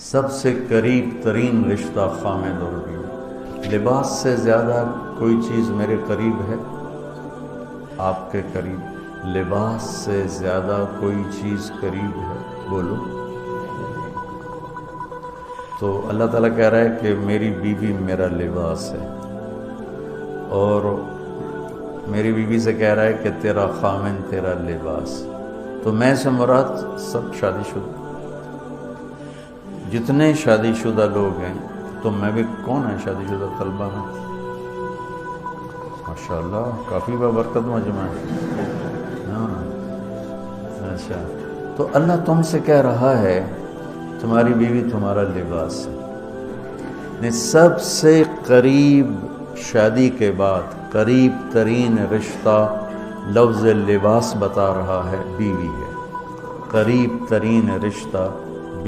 सबसे करीब तरीन रिश्ता खामिद और बीवी। लिबास से ज़्यादा कोई चीज़ मेरे करीब है, आपके करीब? लिबास से ज़्यादा कोई चीज़ करीब है? बोलो। तो अल्लाह ताला कह रहा है कि मेरी बीवी मेरा लिबास है, और मेरी बीवी से कह रहा है कि तेरा खामिन तेरा लिबास। तो मैं से मुराद सब शादीशुदा, जितने शादीशुदा लोग हैं, तो मैं भी कौन है शादीशुदा तलबा में? माशाअल्लाह, काफ़ी बाबरकत मजमा है। हाँ, अच्छा। तो अल्लाह तुमसे कह रहा है तुम्हारी बीवी तुम्हारा लिबास है। ने सबसे करीब शादी के बाद करीब तरीन रिश्ता लफ्ज़ लिबास बता रहा है बीवी है। करीब तरीन रिश्ता